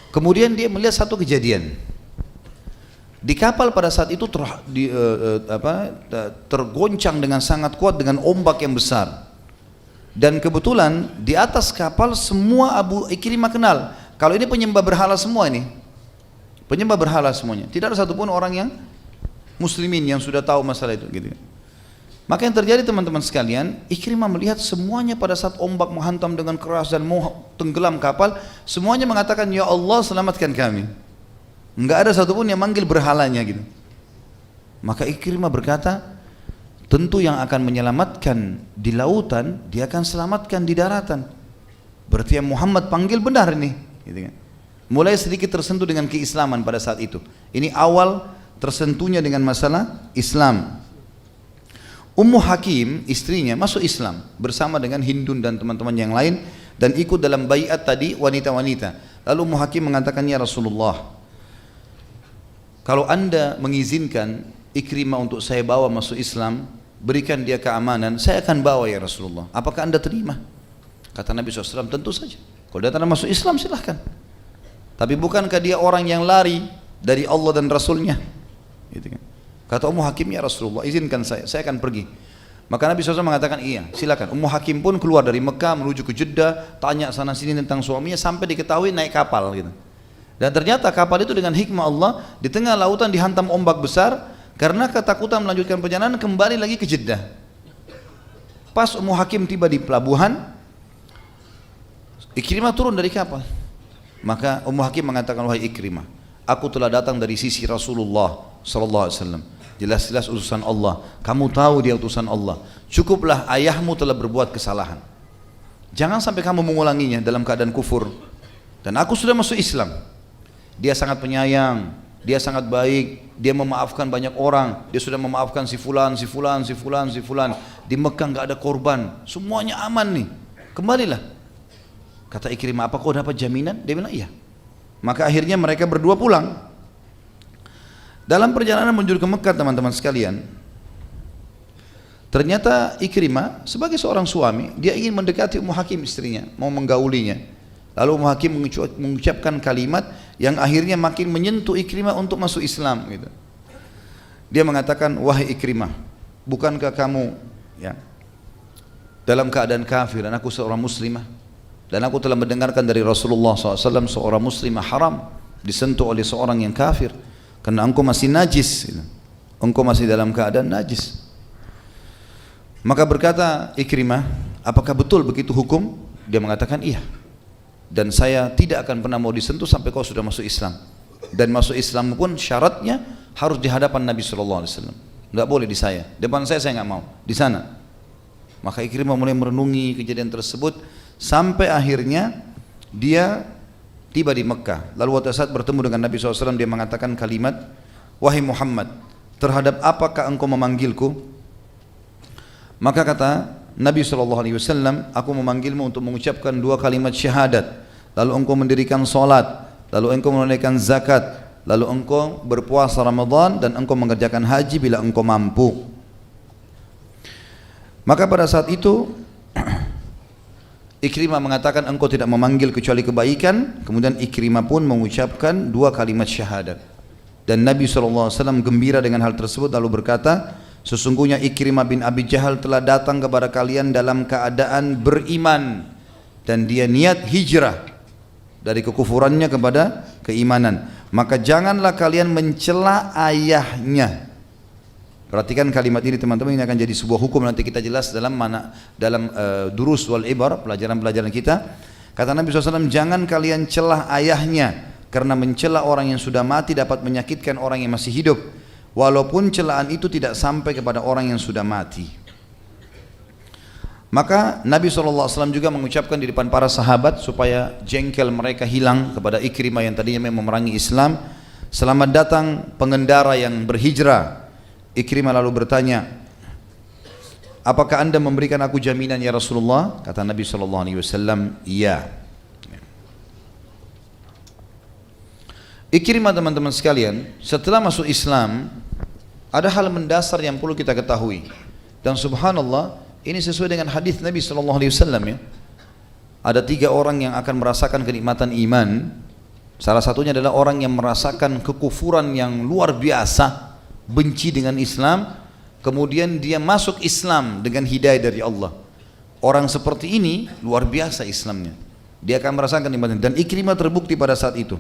Kemudian dia melihat satu kejadian. Di kapal pada saat itu tergoncang dengan sangat kuat dengan ombak yang besar. Dan kebetulan di atas kapal semua Abu Ikrimah kenal. Kalau ini penyembah berhala semua ini. Penyembah berhala semuanya. Tidak ada satupun orang yang muslimin yang sudah tahu masalah itu gitu. Maka yang terjadi teman-teman sekalian, Ikrimah melihat semuanya pada saat ombak menghantam dengan keras dan mau tenggelam kapal, semuanya mengatakan, ya Allah selamatkan kami. Enggak ada satupun yang manggil berhalanya gitu. Maka Ikrimah berkata, tentu yang akan menyelamatkan di lautan, dia akan selamatkan di daratan. Berarti yang Muhammad panggil benar ini gitu kan. Mulai sedikit tersentuh dengan keislaman pada saat itu. Ini awal tersentuhnya dengan masalah Islam. Ummu Hakim, istrinya, masuk Islam bersama dengan Hindun dan teman-teman yang lain dan ikut dalam baiat tadi wanita-wanita. Lalu Ummu Hakim mengatakan, ya Rasulullah, kalau anda mengizinkan Ikrimah untuk saya bawa masuk Islam, berikan dia keamanan, saya akan bawa ya Rasulullah. Apakah anda terima? Kata Nabi SAW, tentu saja. Kalau dia tak masuk Islam silahkan. Tapi bukankah dia orang yang lari dari Allah dan Rasulnya? Gitu kan. Kata Ummu Hakim, ya Rasulullah izinkan saya akan pergi. Maka Nabi SAW mengatakan iya silakan. Ummu Hakim pun keluar dari Mekah menuju ke Jeddah, tanya sana sini tentang suaminya sampai diketahui naik kapal gitu. Dan ternyata kapal itu dengan hikmah Allah di tengah lautan dihantam ombak besar, karena ketakutan melanjutkan perjalanan kembali lagi ke Jeddah. Pas Ummu Hakim tiba di pelabuhan, Ikrimah turun dari kapal. Maka Ummu Hakim mengatakan, wahai Ikrimah, aku telah datang dari sisi Rasulullah sallallahu alaihi wasallam. Jelas-jelas utusan Allah. Kamu tahu dia utusan Allah. Cukuplah ayahmu telah berbuat kesalahan. Jangan sampai kamu mengulanginya dalam keadaan kufur. Dan aku sudah masuk Islam. Dia sangat penyayang, dia sangat baik, dia memaafkan banyak orang. Dia sudah memaafkan si fulan, si fulan, si fulan, si fulan. Di Mekah enggak ada korban. Semuanya aman nih. Kembalilah. Kata Ikrimah, apa kau dapat jaminan? Dia bilang iya. Maka akhirnya mereka berdua pulang. Dalam perjalanan menuju ke Mekah teman-teman sekalian, ternyata Ikrimah sebagai seorang suami, dia ingin mendekati Ummu Hakim istrinya, mau menggaulinya. Lalu Ummu Hakim mengucapkan kalimat yang akhirnya makin menyentuh Ikrimah untuk masuk Islam gitu. Dia mengatakan, wahai Ikrimah, bukankah kamu ya dalam keadaan kafir dan aku seorang muslimah, dan aku telah mendengarkan dari Rasulullah SAW seorang muslimah haram disentuh oleh seorang yang kafir karena engkau masih najis gitu. Engkau masih dalam keadaan najis. Maka berkata Ikrimah, apakah betul begitu hukum? Dia mengatakan iya, dan saya tidak akan pernah mau disentuh sampai kau sudah masuk Islam. Dan masuk Islam pun syaratnya harus di hadapan Nabi SAW, nggak boleh di saya, depan saya nggak mau, di sana. Maka Ikrimah mulai merenungi kejadian tersebut sampai akhirnya dia tiba di Mekah. Lalu pada saat bertemu dengan Nabi SAW, dia mengatakan kalimat, wahai Muhammad, terhadap apakah engkau memanggilku? Maka kata Nabi SAW, aku memanggilmu untuk mengucapkan dua kalimat syahadat, lalu engkau mendirikan salat, lalu engkau menunaikan zakat, lalu engkau berpuasa Ramadan, dan engkau mengerjakan haji bila engkau mampu. Maka pada saat itu Ikrimah mengatakan, engkau tidak memanggil kecuali kebaikan. Kemudian Ikrimah pun mengucapkan dua kalimat syahadat. Dan Nabi SAW gembira dengan hal tersebut, lalu berkata, sesungguhnya Ikrimah bin Abi Jahal telah datang kepada kalian dalam keadaan beriman, dan dia niat hijrah dari kekufurannya kepada keimanan. Maka janganlah kalian mencela ayahnya. Perhatikan kalimat ini teman-teman, ini akan jadi sebuah hukum nanti kita jelas dalam durus wal ibar, pelajaran-pelajaran kita. Kata Nabi SAW, jangan kalian celah ayahnya, karena mencela orang yang sudah mati dapat menyakitkan orang yang masih hidup, walaupun celaan itu tidak sampai kepada orang yang sudah mati. Maka Nabi SAW juga mengucapkan di depan para sahabat supaya jengkel mereka hilang kepada Ikrimah yang tadinya memang memerangi Islam. Selamat datang pengendara yang berhijrah. Ikrimah lalu bertanya, apakah anda memberikan aku jaminan ya Rasulullah? Kata Nabi SAW, iya. Ikrimah teman-teman sekalian, setelah masuk Islam, ada hal mendasar yang perlu kita ketahui. Dan subhanallah, ini sesuai dengan hadis Nabi SAW ya. Ada 3 orang yang akan merasakan kenikmatan iman. Salah satunya adalah orang yang merasakan kekufuran yang luar biasa, benci dengan Islam, kemudian dia masuk Islam dengan hidayah dari Allah. Orang seperti ini luar biasa Islamnya. Dia akan merasakan nikmatnya. Dan Ikrimah terbukti pada saat itu.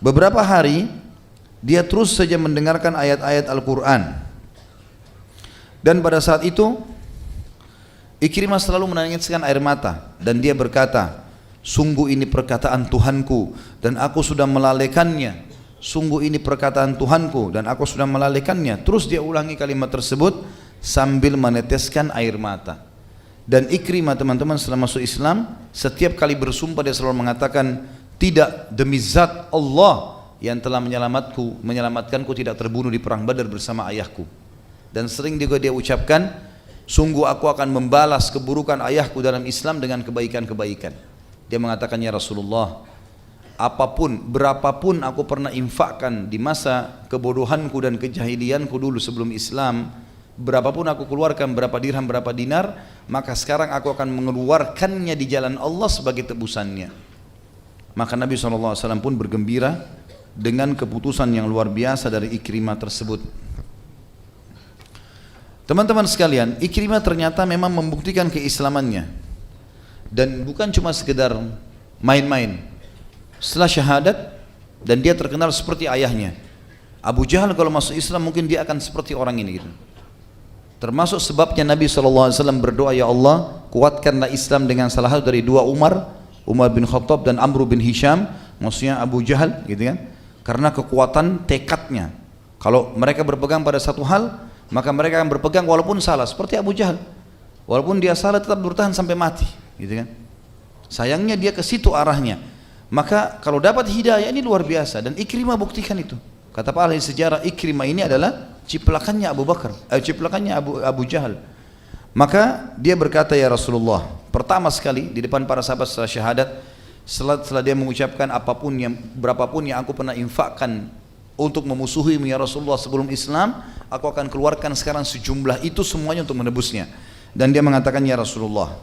Beberapa hari dia terus saja mendengarkan ayat-ayat Al-Quran. Dan pada saat itu Ikrimah selalu menangiskan air mata. Dan dia berkata, sungguh ini perkataan Tuhanku dan aku sudah melalaikannya. Sungguh ini perkataan Tuhanku dan aku sudah melalaikannya. Terus dia ulangi kalimat tersebut sambil meneteskan air mata. Dan Ikrimah teman-teman setelah masuk Islam, setiap kali bersumpah dia selalu mengatakan, tidak, demi zat Allah yang telah menyelamatkanku tidak terbunuh di perang Badar bersama ayahku. Dan sering juga dia ucapkan, sungguh aku akan membalas keburukan ayahku dalam Islam dengan kebaikan-kebaikan. Dia mengatakan, ya Rasulullah, apapun, berapapun aku pernah infakkan di masa kebodohanku dan kejahilianku dulu sebelum Islam, berapapun aku keluarkan, berapa dirham, berapa dinar, maka sekarang aku akan mengeluarkannya di jalan Allah sebagai tebusannya. Maka Nabi SAW pun bergembira dengan keputusan yang luar biasa dari Ikrimah tersebut. Teman-teman sekalian, Ikrimah ternyata memang membuktikan keislamannya. Dan bukan cuma sekedar main-main. Setelah syahadat, dan dia terkenal seperti ayahnya. Abu Jahal kalau masuk Islam mungkin dia akan seperti orang ini gitu. Termasuk sebabnya Nabi SAW berdoa, ya Allah kuatkanlah Islam dengan salah satu dari dua Umar bin Khattab dan Amr bin Hisham, maksudnya Abu Jahal gitu kan. Karena kekuatan tekadnya. Kalau mereka berpegang pada satu hal, maka mereka akan berpegang walaupun salah, seperti Abu Jahal. Walaupun dia salah tetap bertahan sampai mati gitu kan. Sayangnya dia ke situ arahnya. Maka kalau dapat hidayah ini luar biasa, dan Ikrimah buktikan itu. Kata para ahli sejarah, Ikrimah ini adalah ciplakannya Abu Bakar, ciplakannya Abu Jahal. Maka dia berkata, ya Rasulullah, pertama sekali di depan para sahabat setelah syahadat, setelah dia mengucapkan berapapun yang aku pernah infakkan untuk memusuhi ya Rasulullah sebelum Islam, aku akan keluarkan sekarang sejumlah itu semuanya untuk menebusnya. Dan dia mengatakan, ya Rasulullah,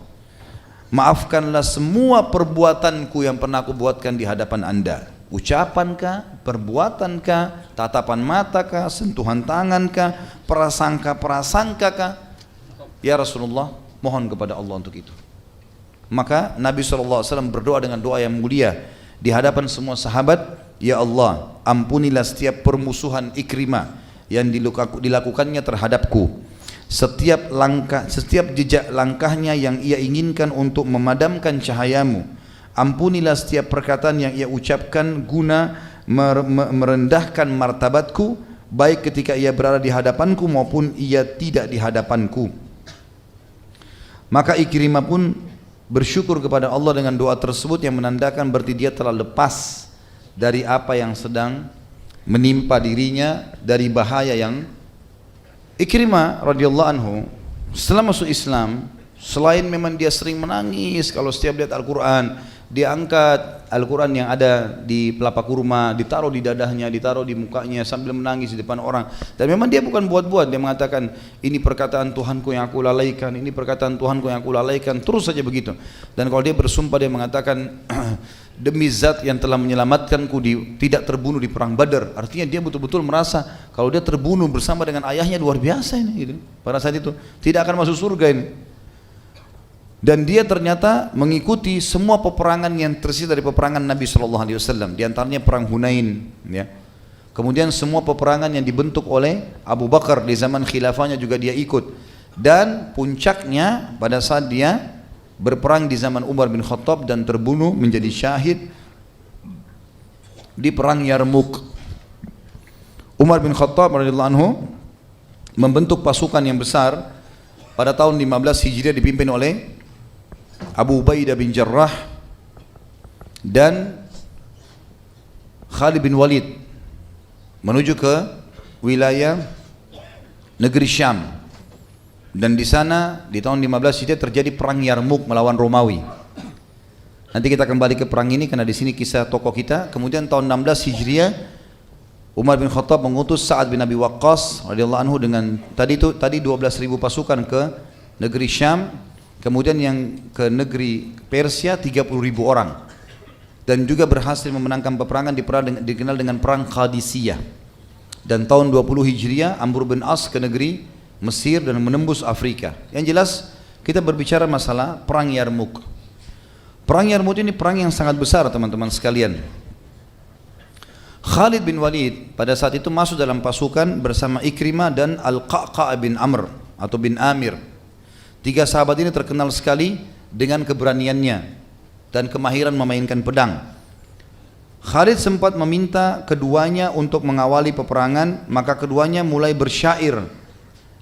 maafkanlah semua perbuatanku yang pernah aku buatkan di hadapan anda. Ucapankah, perbuatankah, tatapan matakah, sentuhan tangankah, prasangka-prasangkakah? Ya Rasulullah, mohon kepada Allah untuk itu. Maka Nabi SAW berdoa dengan doa yang mulia di hadapan semua sahabat, ya Allah, ampunilah setiap permusuhan Ikrimah yang dilakukannya terhadapku. Setiap jejak langkahnya yang ia inginkan untuk memadamkan cahayamu. Ampunilah setiap perkataan yang ia ucapkan guna merendahkan martabatku, baik ketika ia berada di hadapanku maupun ia tidak di hadapanku. Maka Ikrimah pun bersyukur kepada Allah dengan doa tersebut yang menandakan berarti dia telah lepas dari apa yang sedang menimpa dirinya dari bahaya yang. Ikrimah radhiyallahu anhu setelah masuk Islam, selain memang dia sering menangis kalau setiap lihat Al-Quran, dia angkat Al-Quran yang ada di pelapa kurma, ditaruh di dadahnya, ditaruh di mukanya sambil menangis di depan orang. Dan memang dia bukan buat-buat, dia mengatakan, ini perkataan Tuhanku yang aku lalaikan, ini perkataan Tuhanku yang aku lalaikan, terus saja begitu. Dan kalau dia bersumpah dia mengatakan, demi zat yang telah menyelamatkanku tidak terbunuh di perang Badar. Artinya dia betul-betul merasa kalau dia terbunuh bersama dengan ayahnya luar biasa ini gitu. Pada saat itu tidak akan masuk surga ini. Dan dia ternyata mengikuti semua peperangan yang tersisa dari peperangan Nabi SAW. Di antaranya perang Hunain ya. Kemudian semua peperangan yang dibentuk oleh Abu Bakar di zaman khilafahnya juga dia ikut. Dan puncaknya pada saat dia berperang di zaman Umar bin Khattab dan terbunuh menjadi syahid di perang Yarmuk. Umar bin Khattab radhiyallahu anhu membentuk pasukan yang besar pada tahun 15 Hijriah dipimpin oleh Abu Ubaidah bin Jarrah dan Khalid bin Walid menuju ke wilayah negeri Syam. Dan di sana di tahun 15 Hijriah terjadi perang Yarmuk melawan Romawi. Nanti kita kembali ke perang ini karena di sini kisah tokoh kita. Kemudian tahun 16 Hijriah Umar bin Khattab mengutus Sa'ad bin Abi Waqqas radhiyallahu anhu dengan tadi 12.000 pasukan ke negeri Syam, kemudian yang ke negeri Persia 30.000 orang. dan juga berhasil memenangkan peperangan dikenal dengan perang Qadisiyah. Dan tahun 20 Hijriah Amr bin As ke negeri Mesir dan menembus Afrika. Yang jelas kita berbicara masalah perang Yarmuk. Perang Yarmuk ini perang yang sangat besar teman-teman sekalian. Khalid bin Walid pada saat itu masuk dalam pasukan bersama Ikrimah dan Al-Qa'qa' bin Amr atau bin Amir. Tiga sahabat ini terkenal sekali dengan keberaniannya dan kemahiran memainkan pedang. Khalid sempat meminta keduanya untuk mengawali peperangan, maka keduanya mulai bersyair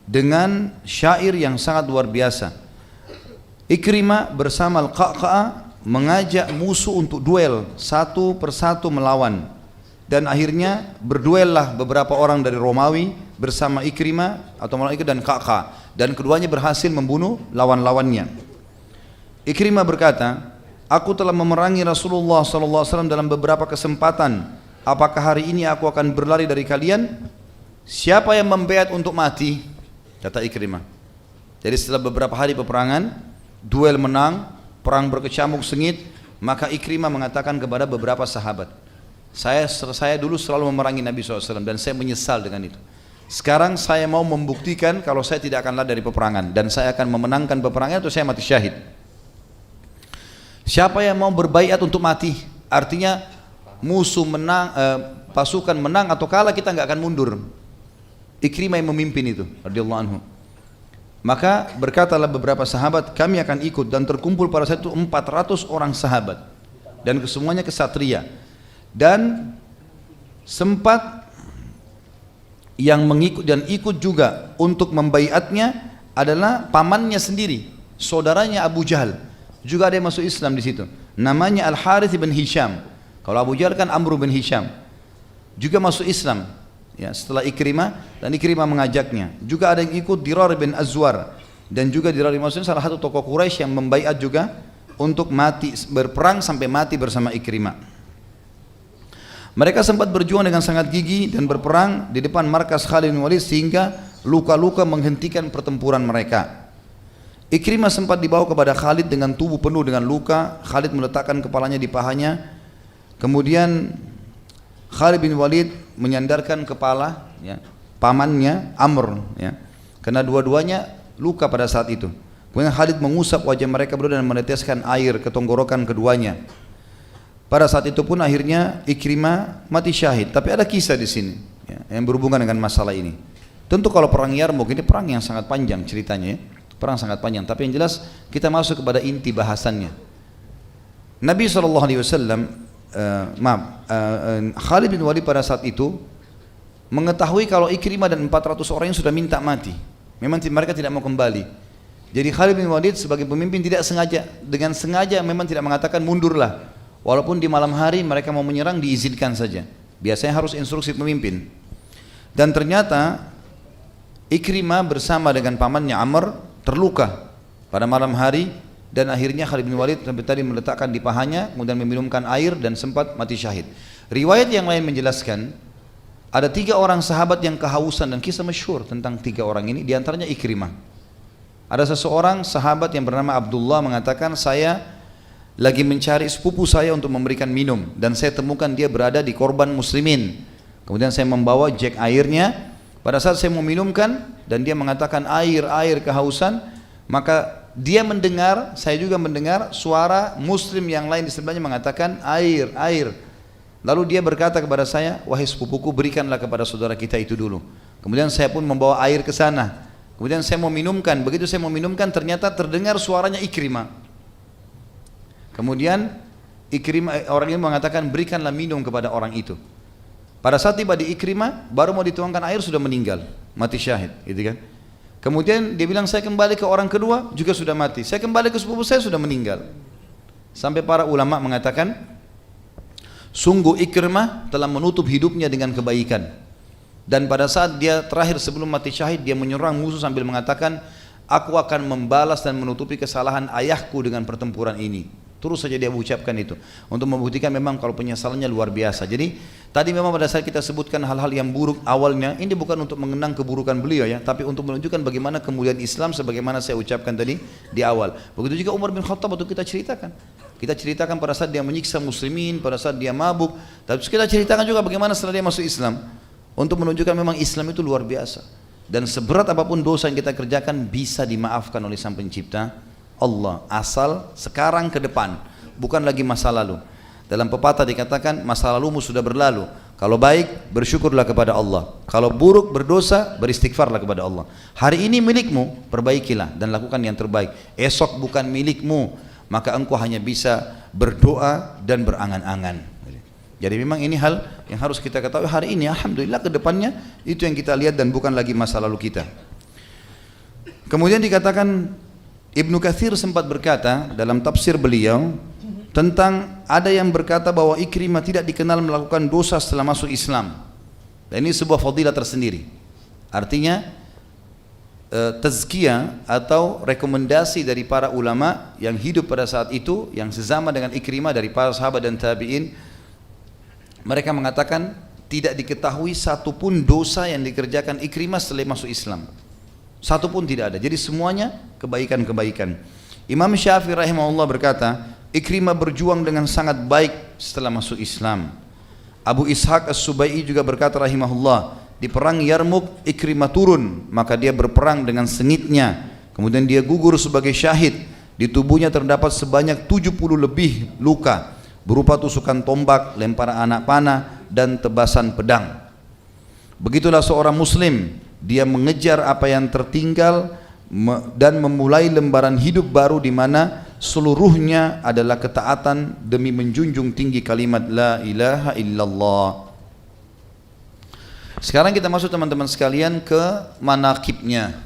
dengan syair yang sangat luar biasa. Ikrimah bersama Al-Qa'qa' mengajak musuh untuk duel satu persatu melawan. Dan akhirnya berduellah beberapa orang dari Romawi bersama Ikrimah atau Malaika dan Qa'qa', dan keduanya berhasil membunuh lawan-lawannya. Ikrimah berkata, aku telah memerangi Rasulullah SAW dalam beberapa kesempatan. Apakah hari ini aku akan berlari dari kalian? Siapa yang membaiat untuk mati? Kata Ikrimah. Jadi setelah beberapa hari peperangan, duel menang, perang berkecamuk sengit, maka Ikrimah mengatakan kepada beberapa sahabat, saya dulu selalu memerangi Nabi SAW dan saya menyesal dengan itu. Sekarang saya mau membuktikan kalau saya tidak akan lari dari peperangan dan saya akan memenangkan peperangan atau saya mati syahid. Siapa yang mau berbaiat untuk mati? Artinya musuh menang, pasukan menang atau kalah, kita nggak akan mundur. Ikrimah yang memimpin itu, radhiyallahu anhu. Maka berkatalah beberapa sahabat, kami akan ikut, dan terkumpul pada saat itu 400 orang sahabat dan kesemuanya kesatria. Dan sempat yang mengikut dan ikut juga untuk membaiatnya adalah pamannya sendiri, saudaranya Abu Jahal. Juga ada yang masuk Islam di situ. Namanya Al-Harith bin Hisham. Kalau Abu Jahal kan Amr bin Hisham. Juga masuk Islam. Ya, setelah Ikrimah, dan Ikrimah mengajaknya. Juga ada yang ikut Dirar bin Azwar, dan juga Dirar bin Azwar salah satu tokoh Quraisy yang membaiat juga untuk mati, berperang sampai mati bersama Ikrimah. Mereka sempat berjuang dengan sangat gigih dan berperang di depan markas Khalid bin Walid sehingga luka-luka menghentikan pertempuran mereka. Ikrimah sempat dibawa kepada Khalid dengan tubuh penuh dengan luka. Khalid meletakkan kepalanya di pahanya. Kemudian Khalid bin Walid menyandarkan kepala ya, pamannya Amr ya, karena dua-duanya luka pada saat itu. Kemudian Khalid mengusap wajah mereka berdua dan meneteskan air ke tenggorokan keduanya. Pada saat itu pun akhirnya Ikrimah mati syahid. Tapi ada kisah di sini ya, yang berhubungan dengan masalah ini. Tentu kalau perang Yarmuk ini perang yang sangat panjang ceritanya ya. Perang sangat panjang. Tapi yang jelas kita masuk kepada inti bahasannya. Nabi SAW, Khalid bin Walid pada saat itu mengetahui kalau Ikrimah dan 400 orang yang sudah minta mati. Memang mereka tidak mau kembali. Jadi Khalid bin Walid sebagai pemimpin tidak sengaja, dengan sengaja memang tidak mengatakan mundurlah. Walaupun di malam hari mereka mau menyerang diizinkan saja. Biasanya harus instruksi pemimpin. Dan ternyata Ikrimah bersama dengan pamannya Amr terluka pada malam hari, dan akhirnya Khalid bin Walid sampai tadi meletakkan di pahanya, kemudian meminumkan air dan sempat mati syahid. Riwayat yang lain menjelaskan ada 3 orang sahabat yang kehausan, dan kisah masyhur tentang 3 orang ini, diantaranya Ikrimah. Ada seseorang sahabat yang bernama Abdullah mengatakan, saya lagi mencari sepupu saya untuk memberikan minum, dan saya temukan dia berada di korban muslimin. Kemudian saya membawa jek airnya. Pada saat saya mau minumkan dan dia mengatakan air kehausan, maka dia mendengar, saya juga mendengar suara muslim yang lain di sebelahnya mengatakan air. Lalu dia berkata kepada saya, wahai sepupuku, berikanlah kepada saudara kita itu dulu. Kemudian saya pun membawa air ke sana. Kemudian saya mau minumkan. Begitu saya mau minumkan, ternyata terdengar suaranya Ikrimah. Kemudian Ikrimah, orang ini mengatakan berikanlah minum kepada orang itu. Pada saat tiba di Ikrimah, baru mau dituangkan air sudah meninggal, mati syahid, gitu kan. Kemudian dia bilang, saya kembali ke orang kedua juga sudah mati. Saya kembali ke sepupu saya sudah meninggal. Sampai para ulama mengatakan, sungguh Ikrimah telah menutup hidupnya dengan kebaikan. Dan pada saat dia terakhir sebelum mati syahid, dia menyerang musuh sambil mengatakan, aku akan membalas dan menutupi kesalahan ayahku dengan pertempuran ini. Terus saja dia ucapkan itu untuk membuktikan memang kalau penyesalannya luar biasa. Jadi Tadi memang pada saat kita sebutkan hal-hal yang buruk awalnya, ini bukan untuk mengenang keburukan beliau ya, tapi untuk menunjukkan bagaimana kemuliaan Islam sebagaimana saya ucapkan tadi di awal. Begitu juga Umar bin Khattab waktu kita ceritakan. Kita ceritakan pada saat dia menyiksa muslimin, pada saat dia mabuk, tapi kita ceritakan juga bagaimana setelah dia masuk Islam. Untuk menunjukkan memang Islam itu luar biasa. Dan seberat apapun dosa yang kita kerjakan bisa dimaafkan oleh Sang Pencipta Allah. Asal sekarang ke depan, bukan lagi masa lalu. Dalam pepatah dikatakan masa lalumu sudah berlalu. Kalau baik bersyukurlah kepada Allah. Kalau buruk berdosa beristighfarlah kepada Allah. Hari ini milikmu, perbaikilah dan lakukan yang terbaik. Esok bukan milikmu, maka engkau hanya bisa berdoa dan berangan-angan. Jadi memang ini hal yang harus kita ketahui hari ini. Alhamdulillah ke depannya itu yang kita lihat dan bukan lagi masa lalu kita. Kemudian dikatakan Ibnu Katsir sempat berkata dalam tafsir beliau tentang ada yang berkata bahwa Ikrimah tidak dikenal melakukan dosa setelah masuk Islam. Dan ini sebuah fadilah tersendiri. Artinya tazkiyah atau rekomendasi dari para ulama yang hidup pada saat itu, yang sesama dengan Ikrimah dari para sahabat dan tabi'in, mereka mengatakan tidak diketahui satupun dosa yang dikerjakan Ikrimah setelah masuk Islam. Satupun tidak ada. Jadi semuanya kebaikan-kebaikan. Imam Syafi'i rahimahullah berkata, Ikrimah berjuang dengan sangat baik setelah masuk Islam. Abu Ishaq As-Subai'i juga berkata rahimahullah, di perang Yarmuk Ikrimah turun, maka dia berperang dengan sengitnya. Kemudian dia gugur sebagai syahid. Di tubuhnya terdapat sebanyak 70 lebih luka, berupa tusukan tombak, lemparan anak panah, dan tebasan pedang. Begitulah seorang muslim, dia mengejar apa yang tertinggal dan memulai lembaran hidup baru di mana seluruhnya adalah ketaatan demi menjunjung tinggi kalimat la ilaha illallah. Sekarang kita masuk teman-teman sekalian ke manaqibnya,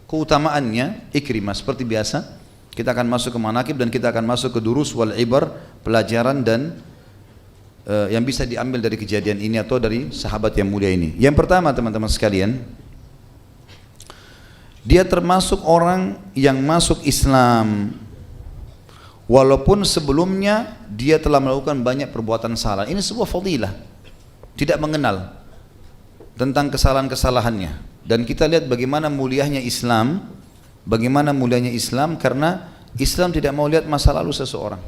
keutamaannya Ikrimah. Seperti biasa kita akan masuk ke manaqib dan kita akan masuk ke durus wal ibar, pelajaran dan yang bisa diambil dari kejadian ini atau dari sahabat yang mulia ini. Yang pertama teman-teman sekalian, dia termasuk orang yang masuk Islam walaupun sebelumnya dia telah melakukan banyak perbuatan salah. Ini sebuah fadilah, tidak mengenal tentang kesalahan-kesalahannya. Dan kita lihat bagaimana mulianya Islam, karena Islam tidak mau lihat masa lalu seseorang.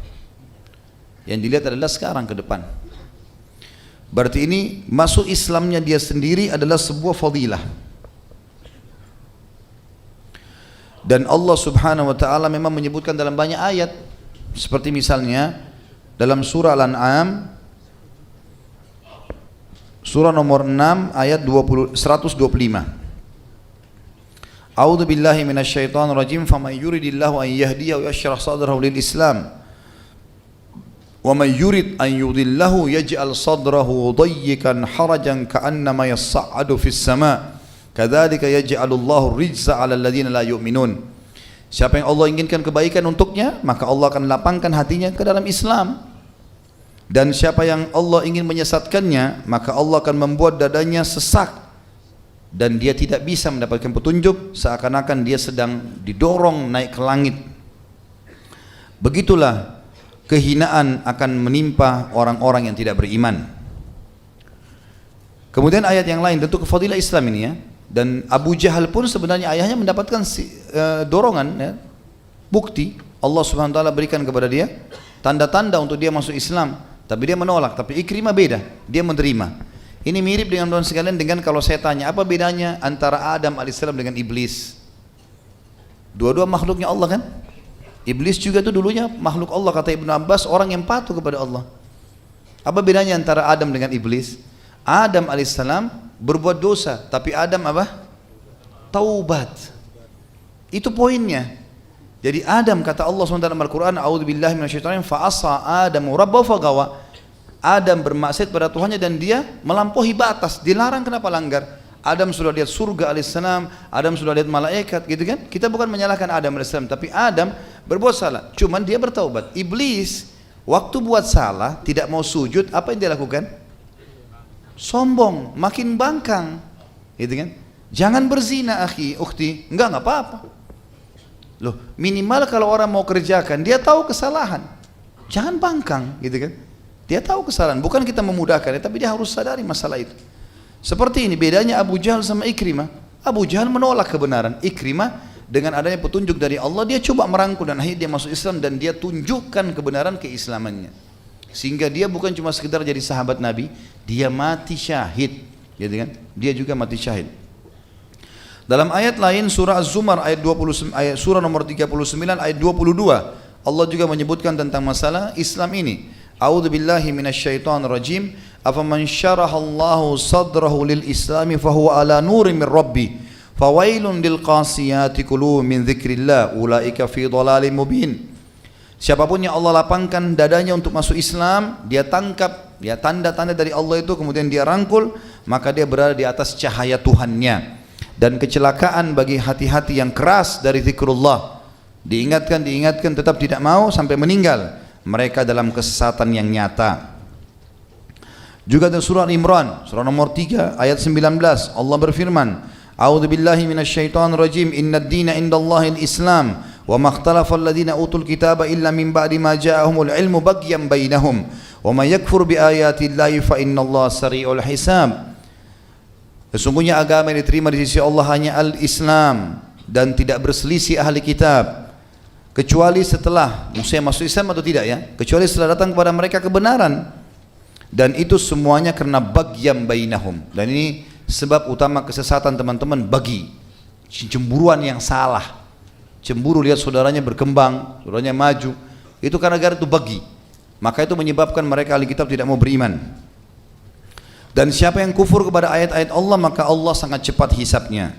Yang dilihat adalah sekarang ke depan. Berarti ini masuk Islamnya dia sendiri adalah sebuah fadilah. Dan Allah subhanahu wa ta'ala memang menyebutkan dalam banyak ayat, seperti misalnya dalam surah Al-An'am surah nomor 6 ayat 125. A'udzu billahi minasyaitonir rajim, faman yuridillahu an yahdiyahu yashrah sadrahu lil Islam wa man yurid an yudillahu yaj'al sadrahu dayyikan harajan ka'annama yas'adu fis sama'. Kadzalika yaj'alullahu rijza 'alal ladzina la yu'minun. Siapa yang Allah inginkan kebaikan untuknya, maka Allah akan lapangkan hatinya ke dalam Islam. Dan siapa yang Allah ingin menyesatkannya, maka Allah akan membuat dadanya sesak dan dia tidak bisa mendapatkan petunjuk, seakan-akan dia sedang didorong naik ke langit. Begitulah kehinaan akan menimpa orang-orang yang tidak beriman. Kemudian ayat yang lain, tentu kefadilah Islam ini ya. Dan Abu Jahal pun sebenarnya ayahnya mendapatkan dorongan ya, bukti Allah subhanahu wa ta'ala berikan kepada dia tanda-tanda untuk dia masuk Islam, tapi dia menolak. Tapi Ikrimah beda, dia menerima. Ini mirip dengan teman sekalian dengan kalau saya tanya apa bedanya antara Adam alaihissalam dengan Iblis. Dua-dua makhluknya Allah kan. Iblis juga itu dulunya makhluk Allah, kata Ibnu Abbas, orang yang patuh kepada Allah. Apa bedanya antara Adam dengan Iblis? Adam alaihissalam berbuat dosa, tapi Adam apa? Taubat. Itu poinnya. Jadi Adam, kata Allah SWT dalam Al-Quran, a'udzubillahi minasyaitonir rajim, fa'asa Adamu rabbahu faghawa. Adam bermaksiat pada Tuhannya dan dia melampaui batas, dilarang. Kenapa langgar? Adam sudah lihat surga alaihissalam, Adam sudah lihat malaikat, gitu kan? Kita bukan menyalahkan Adam alaihissalam, tapi Adam berbuat salah, cuman dia bertaubat. Iblis waktu buat salah, tidak mau sujud, apa yang dia lakukan? Sombong, makin bangkang, gitu kan? Jangan berzina akhi, ukhti, enggak apa-apa. Loh, minimal kalau orang mau kerjakan, dia tahu kesalahan. Jangan bangkang, gitu kan? Dia tahu kesalahan, bukan kita memudahkan, tapi dia harus sadari masalah itu. Seperti ini bedanya Abu Jahal sama Ikrimah. Abu Jahal menolak kebenaran, Ikrimah dengan adanya petunjuk dari Allah dia coba merangkul dan akhirnya dia masuk Islam dan dia tunjukkan kebenaran keislamannya. Sehingga dia bukan cuma sekedar jadi sahabat Nabi, dia mati syahid, gitu kan? Dia juga mati syahid. Dalam ayat lain surah Az-Zumar ayat 20 surah nomor 39 ayat 22 Allah juga menyebutkan tentang masalah Islam ini. A'udzu billahi minasyaitonir rajim. Afaman syarahallahu sadrahu lil islami fahuwa ala nurin min rabbi fawailun lil qasiyati qulubuhum min dzikrillah ulaika fi dhalalim mubin. Siapapun yang Allah lapangkan dadanya untuk masuk Islam, dia tangkap ya tanda-tanda dari Allah itu kemudian dia rangkul, maka dia berada di atas cahaya Tuhannya. Dan kecelakaan bagi hati-hati yang keras dari zikrullah, diingatkan tetap tidak mau sampai meninggal, mereka dalam kesesatan yang nyata. Juga dalam surah Imran surah nomor 3 ayat 19 Allah berfirman, A'udzu billahi minasyaitonir rajim, innad dina indallahil islam wa ma ikhtalafa alladziina utul kitaba illa min ba'di ma ja'ahumul ilmu baghyan bainahum wa may yakfur bi ayatillahi fa innallaha sari'ul hisab. Sesungguhnya agama yang diterima di sisi Allah hanya al-Islam dan tidak berselisih ahli kitab kecuali setelah Musa masuk Islam atau tidak ya, kecuali setelah datang kepada mereka kebenaran, dan itu semuanya karena baghyan bainahum. Dan ini sebab utama kesesatan teman-teman, bagi cemburuan yang salah, cemburu lihat saudaranya berkembang, saudaranya maju, itu karena gara itu bagi, maka itu menyebabkan mereka ahli kitab tidak mau beriman. Dan siapa yang kufur kepada ayat-ayat Allah maka Allah sangat cepat hisabnya.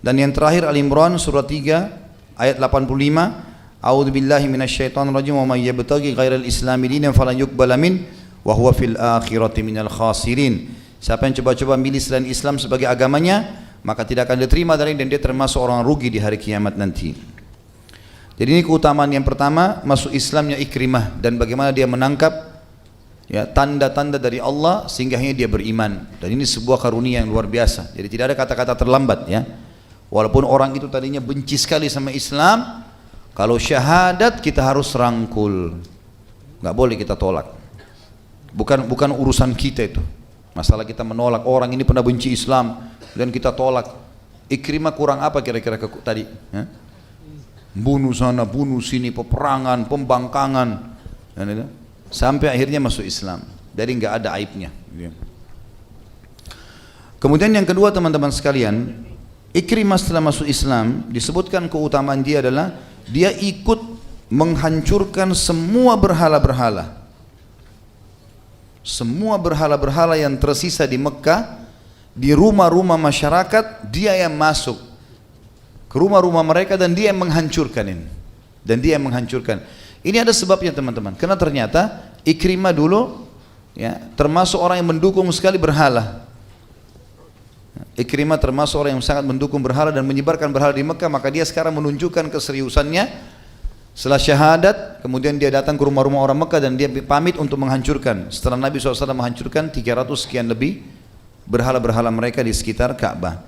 Dan yang terakhir Al-Imran surah 3 ayat 85, A'udzu billahi minasyaitonir rajim wa may yabtaghi ghairal islami dinan falan yuqbala min wa huwa fil akhirati minal khasirin. Siapa yang coba-coba milih selain Islam sebagai agamanya, maka tidak akan diterima dari dan dia termasuk orang rugi di hari kiamat nanti. Jadi ini keutamaan yang pertama, masuk Islamnya Ikrimah dan bagaimana dia menangkap ya tanda-tanda dari Allah sehingga akhirnya dia beriman. Dan ini sebuah karunia yang luar biasa. Jadi tidak ada kata-kata terlambat ya. Walaupun orang itu tadinya benci sekali sama Islam, kalau syahadat kita harus rangkul, nggak boleh kita tolak. Bukan urusan kita itu. Masalah kita menolak orang ini pernah benci Islam dan kita tolak. Ikrimah kurang apa kira-kira tadi? Ya? Bunuh sana, bunuh sini, peperangan, pembangkangan, sampai akhirnya masuk Islam. Jadi nggak ada aibnya. Kemudian yang kedua teman-teman sekalian, Ikrimah setelah masuk Islam disebutkan keutamaan dia adalah dia ikut menghancurkan semua berhala-berhala. Semua berhala-berhala yang tersisa di Mekah, di rumah-rumah masyarakat, dia yang masuk ke rumah-rumah mereka dan dia yang menghancurkan ini. Dan dia yang menghancurkan. Ini ada sebabnya teman-teman. Karena ternyata Ikrimah dulu ya, termasuk orang yang mendukung sekali berhala. Ikrimah termasuk orang yang sangat mendukung berhala dan menyebarkan berhala di Mekah. Maka dia sekarang menunjukkan keseriusannya. Setelah syahadat, kemudian dia datang ke rumah-rumah orang Mekah dan dia pamit untuk menghancurkan. Setelah Nabi SAW menghancurkan 300 sekian lebih berhala-berhala mereka di sekitar Ka'bah.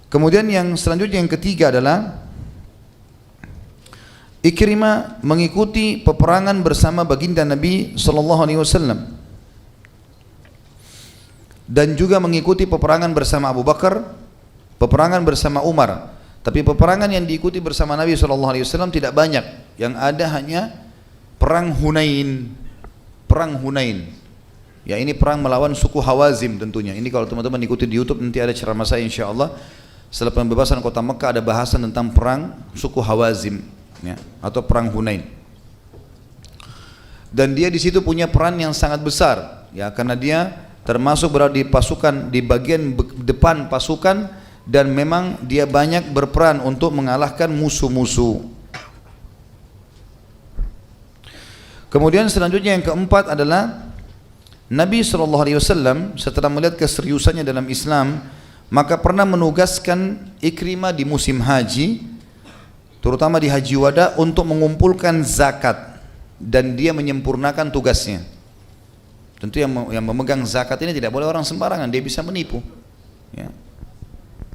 Kemudian yang selanjutnya yang ketiga adalah Ikrimah mengikuti peperangan bersama baginda Nabi SAW dan juga mengikuti peperangan bersama Abu Bakar, peperangan bersama Umar. Tapi peperangan yang diikuti bersama Nabi SAW tidak banyak. Yang ada hanya perang Hunain. Perang Hunain. Ya ini perang melawan suku Hawazim tentunya. Ini kalau teman-teman ikuti di YouTube nanti ada ceramah saya insyaAllah. Setelah pembebasan kota Mekah ada bahasan tentang perang suku Hawazim ya, atau perang Hunain. Dan dia di situ punya peran yang sangat besar ya, karena dia termasuk berada di pasukan di bagian depan pasukan. Dan memang dia banyak berperan untuk mengalahkan musuh-musuh. Kemudian selanjutnya yang keempat adalah Nabi SAW setelah melihat keseriusannya dalam Islam, maka pernah menugaskan Ikrimah di musim haji, terutama di Haji Wada, untuk mengumpulkan zakat. Dan dia menyempurnakan tugasnya. Tentu yang memegang zakat ini tidak boleh orang sembarangan, dia bisa menipu ya.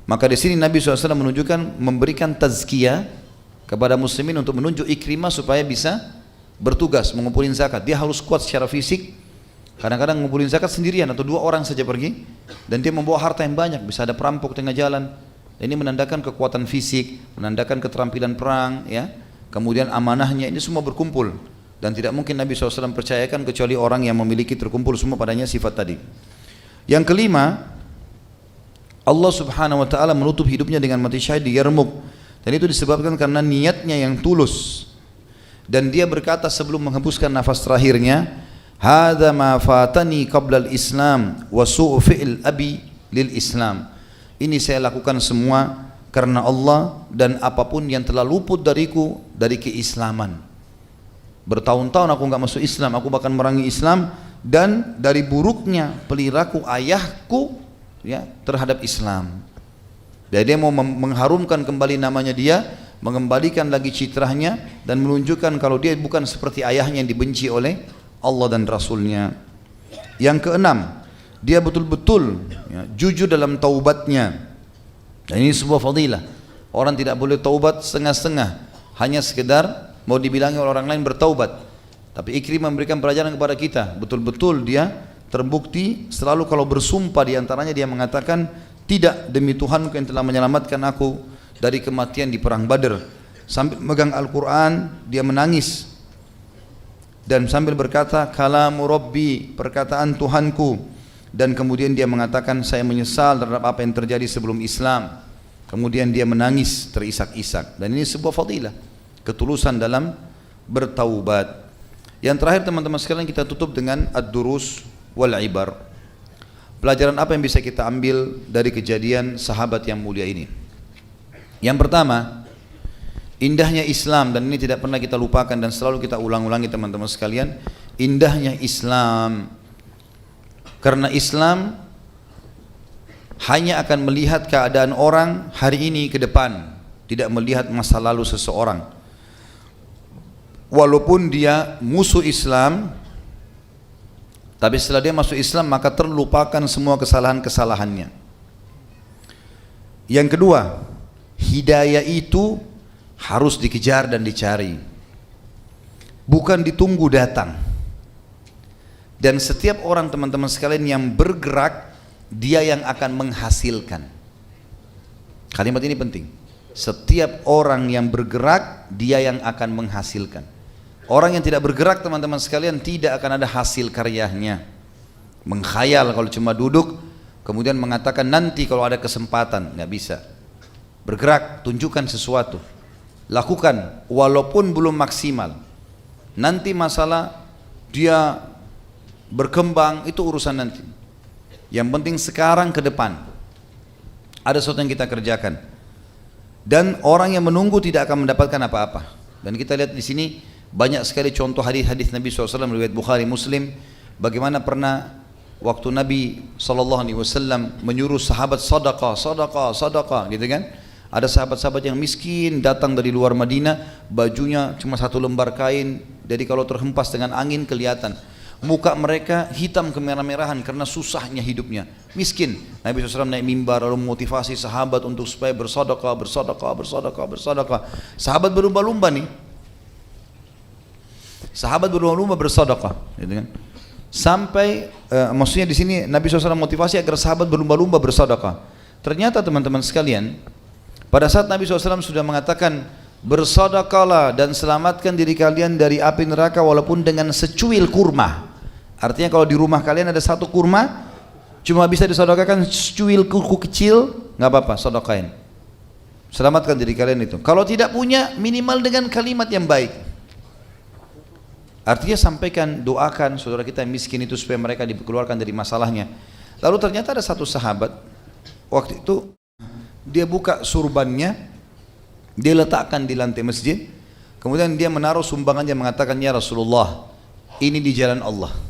Maka di sini Nabi SAW menunjukkan memberikan tazkiyah kepada muslimin untuk menunjuk Ikrimah supaya bisa bertugas mengumpulin zakat, dia harus kuat secara fisik. Kadang-kadang ngumpulin zakat sendirian atau 2 orang saja pergi, dan dia membawa harta yang banyak, bisa ada perampok tengah jalan. Dan ini menandakan kekuatan fisik, menandakan keterampilan perang, ya. Kemudian amanahnya ini semua berkumpul, dan tidak mungkin Nabi SAW percayakan kecuali orang yang memiliki terkumpul semua padanya sifat tadi. Yang kelima, Allah Subhanahu wa taala menutup hidupnya dengan mati syahid di Yarmuk, dan itu disebabkan karena niatnya yang tulus. Dan dia berkata sebelum menghembuskan nafas terakhirnya, hadza ma fatani qabla al-islam wa su'u fi'l abi lil islam. Ini saya lakukan semua karena Allah, dan apapun yang telah luput dariku dari keislaman. Bertahun-tahun aku enggak masuk Islam, aku bahkan merangi Islam, dan dari buruknya perilaku ayahku, ya, terhadap Islam. Jadi dia mau mengharumkan kembali namanya dia, mengembalikan lagi citranya, dan menunjukkan kalau dia bukan seperti ayahnya yang dibenci oleh Allah dan Rasulnya. Yang keenam, dia betul-betul, ya, jujur dalam taubatnya. Dan ini sebuah fadilah. Orang tidak boleh taubat setengah-setengah, hanya sekedar mau dibilangi oleh orang lain bertaubat. Tapi Ikrimah memberikan pelajaran kepada kita, betul-betul dia terbukti selalu kalau bersumpah, diantaranya dia mengatakan, tidak, demi Tuhanku yang telah menyelamatkan aku dari kematian di perang Badr. Sambil megang Al-Quran dia menangis, dan sambil berkata kalamu Rabbi, perkataan Tuhanku. Dan kemudian dia mengatakan saya menyesal terhadap apa yang terjadi sebelum Islam. Kemudian dia menangis terisak-isak, dan ini sebuah fadilah, ketulusan dalam bertaubat. Yang terakhir teman-teman sekalian, kita tutup dengan ad-durus wal ibar. Pelajaran apa yang bisa kita ambil dari kejadian sahabat yang mulia ini? Yang pertama, indahnya Islam, dan ini tidak pernah kita lupakan dan selalu kita ulang-ulangi teman-teman sekalian, indahnya Islam. Karena Islam hanya akan melihat keadaan orang hari ini ke depan, tidak melihat masa lalu seseorang. Walaupun dia musuh Islam, tapi setelah dia masuk Islam maka terlupakan semua kesalahan-kesalahannya. Yang kedua, hidayah itu harus dikejar dan dicari, bukan ditunggu datang. Dan setiap orang teman-teman sekalian yang bergerak, dia yang akan menghasilkan. Kalimat ini penting. Setiap orang yang bergerak, dia yang akan menghasilkan. Orang yang tidak bergerak teman-teman sekalian, tidak akan ada hasil karyanya. Mengkhayal kalau cuma duduk, kemudian mengatakan nanti kalau ada kesempatan, nggak bisa. Bergerak, tunjukkan sesuatu, lakukan walaupun belum maksimal. Nanti masalah dia berkembang itu urusan nanti. Yang penting sekarang ke depan ada sesuatu yang kita kerjakan, dan orang yang menunggu tidak akan mendapatkan apa-apa. Dan kita lihat di sini banyak sekali contoh hadis-hadis Nabi SAW riwayat Bukhari Muslim, bagaimana pernah waktu Nabi SAW menyuruh sahabat sedekah, sedekah, sedekah, gitu kan? Ada sahabat-sahabat yang miskin datang dari luar Madinah, bajunya cuma 1 lembar kain, jadi kalau terhempas dengan angin kelihatan. Muka mereka hitam kemerah-merahan karena susahnya hidupnya, miskin. Nabi SAW naik mimbar lalu memotivasi sahabat untuk supaya bersedekah, bersedekah, bersedekah, bersedekah. Sahabat berlumba-lumba nih, sahabat berlumba-lumba bersedekah, gitu kan? Sampai maksudnya di sini Nabi SAW motivasi agar sahabat berlumba-lumba bersedekah. Ternyata teman-teman sekalian, pada saat Nabi SAW sudah mengatakan bersedekahlah dan selamatkan diri kalian dari api neraka walaupun dengan secuil kurma. Artinya kalau di rumah kalian ada 1 kurma, cuma bisa disedekahkan secuil kuku kecil, nggak apa-apa, sedekahin. Selamatkan diri kalian itu. Kalau tidak punya, minimal dengan kalimat yang baik. Artinya sampaikan, doakan saudara kita yang miskin itu supaya mereka dikeluarkan dari masalahnya. Lalu ternyata ada satu sahabat, waktu itu dia buka surbannya, dia letakkan di lantai masjid, kemudian dia menaruh sumbangannya, mengatakan, ya Rasulullah, ini di jalan Allah.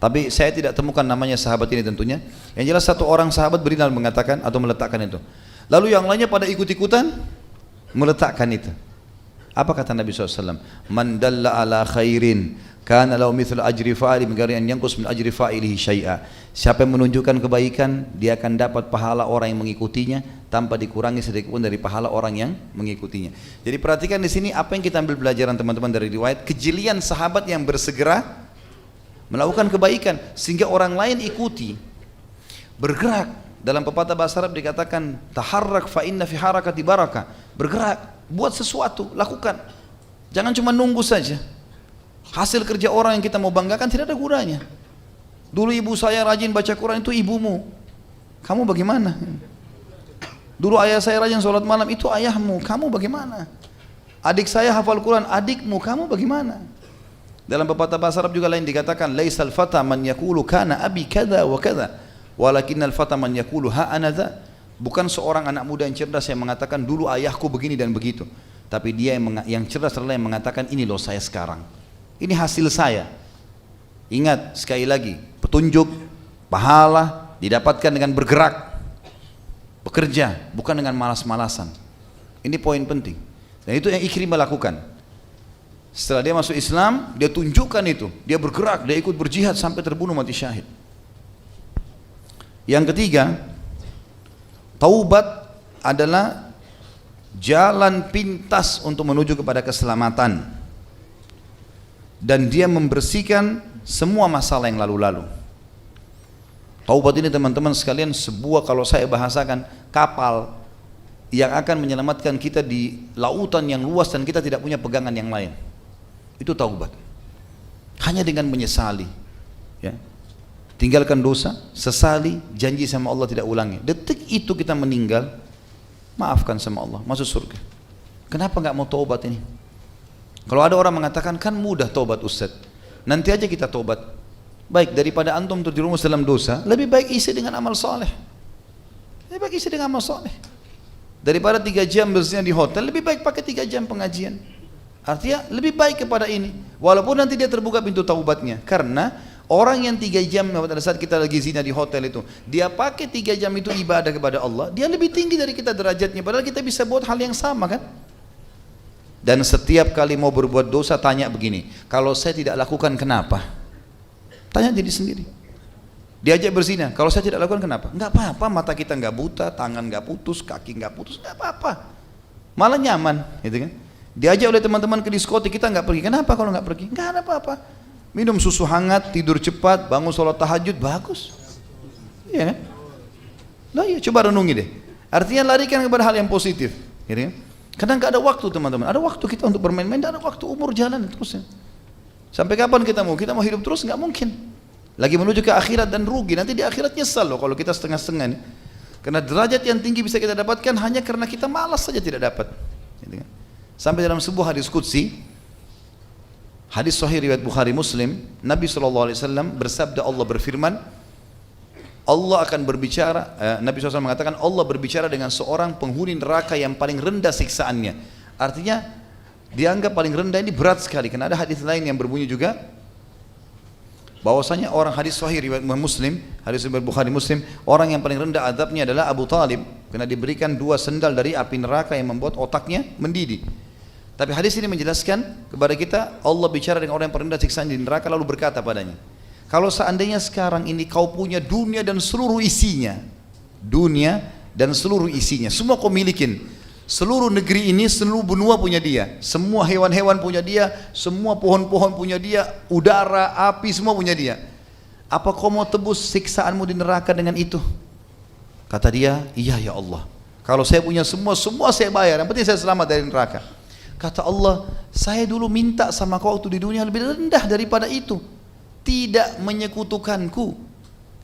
Tapi saya tidak temukan namanya sahabat ini tentunya. Yang jelas satu orang sahabat berinal mengatakan atau meletakkan itu. Lalu yang lainnya pada ikut-ikutan meletakkan itu. Apa kata Nabi SAW? Man dalla ala khairin kana lahu mithlu ajri fa'ili min ghairi an yanqus min ajri fa'ilihi syai'a. Siapa yang menunjukkan kebaikan, dia akan dapat pahala orang yang mengikutinya tanpa dikurangi sedikit pun dari pahala orang yang mengikutinya. Jadi perhatikan di sini apa yang kita ambil pelajaran teman-teman dari riwayat, kejelian sahabat yang bersegera melakukan kebaikan sehingga orang lain ikuti. Bergerak. Dalam pepatah bahasa Arab dikatakan taharrak fa inna fi harakati barakah. Bergerak, buat sesuatu, lakukan. Jangan cuma nunggu saja. Hasil kerja orang yang kita mau banggakan tidak ada gunanya. Dulu ibu saya rajin baca Quran, itu ibumu. Kamu bagaimana? Dulu ayah saya rajin sholat malam, itu ayahmu. Kamu bagaimana? Adik saya hafal Quran, adikmu. Kamu bagaimana? Dalam pepatah bahasa Arab juga lain dikatakan laisal fata man yaqulu kana abi kada wa kada. Walakinnal fata man yaqulu ha ana dza. Bukan seorang anak muda yang cerdas yang mengatakan dulu ayahku begini dan begitu, tapi dia yang cerdas adalah yang mengatakan ini loh saya sekarang, ini hasil saya. Ingat sekali lagi, petunjuk, pahala didapatkan dengan bergerak, bekerja, bukan dengan malas-malasan. Ini poin penting. Dan itu yang Ikrimah lakukan. Setelah dia masuk Islam, dia tunjukkan itu, dia bergerak, dia ikut berjihad sampai terbunuh mati syahid. Yang ketiga, taubat adalah jalan pintas untuk menuju kepada keselamatan, dan dia membersihkan semua masalah yang lalu-lalu. Taubat ini teman-teman sekalian sebuah, kalau saya bahasakan, kapal yang akan menyelamatkan kita di lautan yang luas dan kita tidak punya pegangan yang lain. Itu taubat. Hanya dengan menyesali, ya, tinggalkan dosa, sesali, janji sama Allah tidak ulangi. Detik itu kita meninggal, maafkan sama Allah, masuk surga. Kenapa nggak mau taubat ini? Kalau ada orang mengatakan kan mudah taubat Ustaz, nanti aja kita taubat. Baik, daripada antum terjerumus dalam dosa, lebih baik isi dengan amal soleh. Lebih baik isi dengan amal soleh. Daripada 3 jam bersihnya di hotel, lebih baik pakai 3 jam pengajian. Artinya lebih baik kepada ini. Walaupun nanti dia terbuka pintu taubatnya, karena orang yang 3 jam pada saat kita lagi zina di hotel itu, dia pakai 3 jam itu ibadah kepada Allah, dia lebih tinggi dari kita derajatnya, padahal kita bisa buat hal yang sama kan? Dan setiap kali mau berbuat dosa tanya begini, kalau saya tidak lakukan kenapa? Tanya diri sendiri. Diajak berzina, kalau saya tidak lakukan kenapa? Enggak apa-apa, mata kita enggak buta, tangan enggak putus, kaki enggak putus, enggak apa-apa. Malah nyaman, gitu kan? Diajak oleh teman-teman ke diskotik, kita enggak pergi. Kenapa kalau enggak pergi? Enggak ada apa-apa. Minum susu hangat, tidur cepat, bangun sholat tahajud, bagus. Iya kan? Lah ya, coba renungi deh. Artinya larikan kepada hal yang positif, gitu kan? Kadang nggak ada waktu teman-teman. Ada waktu kita untuk bermain-main, ada waktu umur jalan terus. Sampai kapan kita mau? Kita mau hidup terus? Nggak mungkin. Lagi menuju ke akhirat dan rugi. Nanti di akhirat nyesal loh kalau kita setengah-setengah nih. Karena derajat yang tinggi bisa kita dapatkan hanya karena kita malas saja tidak dapat. Gitu kan? Sampai dalam sebuah hadis qudsi, hadis sahih riwayat Bukhari Muslim, Nabi SAW bersabda, Allah berfirman, Allah akan berbicara, Nabi SAW mengatakan Allah berbicara dengan seorang penghuni neraka yang paling rendah siksaannya. Artinya dianggap paling rendah ini berat sekali. Karena ada hadis lain yang berbunyi juga bahwasanya orang, hadis sahih riwayat Muslim, hadis riwayat Bukhari Muslim, orang yang paling rendah azabnya adalah Abu Talib, karena diberikan 2 sendal dari api neraka yang membuat otaknya mendidih. Tapi hadis ini menjelaskan kepada kita, Allah bicara dengan orang yang paling rendah siksaan di neraka lalu berkata padanya, kalau seandainya sekarang ini kau punya dunia dan seluruh isinya, dunia dan seluruh isinya, semua kau milikin, seluruh negeri ini, seluruh benua punya dia, semua hewan-hewan punya dia, semua pohon-pohon punya dia, udara, api, semua punya dia. Apa kau mau tebus siksaanmu di neraka dengan itu? Kata dia, iya ya Allah. Kalau saya punya semua saya bayar, yang penting saya selamat dari neraka. Kata Allah, saya dulu minta sama kau waktu di dunia lebih rendah daripada itu. Tidak menyekutukanku,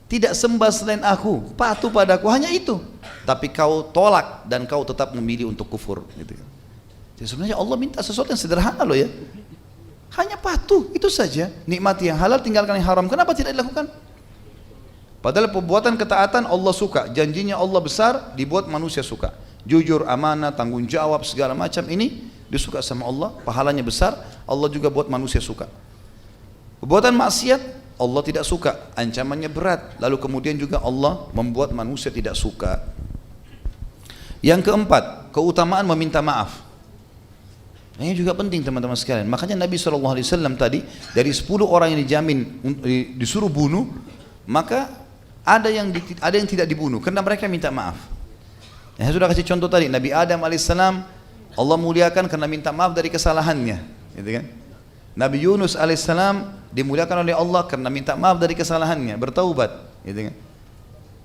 tidak sembah selain aku, patuh padaku, hanya itu. Tapi kau tolak dan kau tetap memilih untuk kufur. Gitu. Jadi sebenarnya Allah minta sesuatu yang sederhana loh ya. Hanya patuh, itu saja. Nikmati yang halal, tinggalkan yang haram. Kenapa tidak dilakukan? Padahal perbuatan ketaatan Allah suka, janjinya Allah besar, dibuat manusia suka. Jujur, amanah, tanggung jawab, segala macam ini disuka sama Allah, pahalanya besar, Allah juga buat manusia suka. Perbuatan maksiat Allah tidak suka, ancamannya berat, lalu kemudian juga Allah membuat manusia tidak suka. Yang keempat, keutamaan meminta maaf. Ini juga penting teman-teman sekalian. Makanya Nabi SAW tadi dari 10 orang yang dijamin disuruh bunuh, maka ada yang tidak dibunuh karena mereka minta maaf. Saya sudah kasih contoh tadi, Nabi Adam alaihissalam Allah muliakan karena minta maaf dari kesalahannya, gitu kan? Nabi Yunus alaihissalam dimuliakan oleh Allah karena minta maaf dari kesalahannya, bertaubat, gitu kan?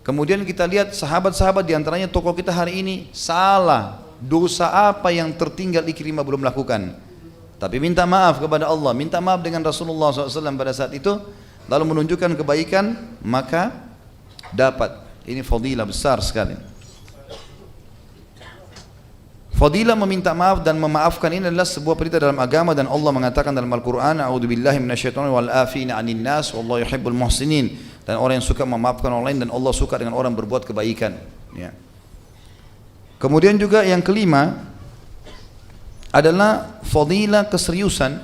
Kemudian kita lihat sahabat-sahabat diantaranya tokoh kita hari ini salah, dosa apa yang tertinggal Ikrimah belum lakukan, tapi minta maaf kepada Allah, minta maaf dengan Rasulullah SAW pada saat itu, lalu menunjukkan kebaikan, maka dapat. Ini fadilah besar sekali. Fadilah meminta maaf dan memaafkan ini adalah sebuah perintah dalam agama, dan Allah mengatakan dalam Al-Quran, A'udzubillahi minasyaitonir wal afina 'anil nas wallahu yuhibbul muhsinin, dan orang yang suka memaafkan orang lain, dan Allah suka dengan orang berbuat kebaikan, ya. Kemudian juga yang kelima adalah fadilah keseriusan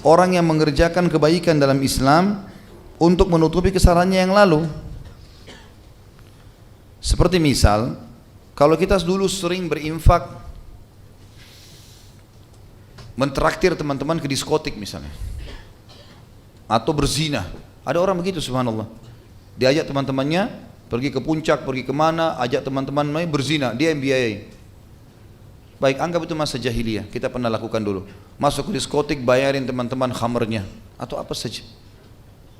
orang yang mengerjakan kebaikan dalam Islam untuk menutupi kesalahannya yang lalu. Seperti misal, kalau kita dulu sering berinfak mentraktir teman-teman ke diskotik misalnya, atau berzina, ada orang begitu subhanallah, diajak teman-temannya pergi ke puncak, pergi kemana, ajak teman-teman main berzina, dia yang biayai. Baik, anggap itu masa jahiliyah, kita pernah lakukan dulu, masuk ke diskotik, bayarin teman-teman khamernya atau apa saja.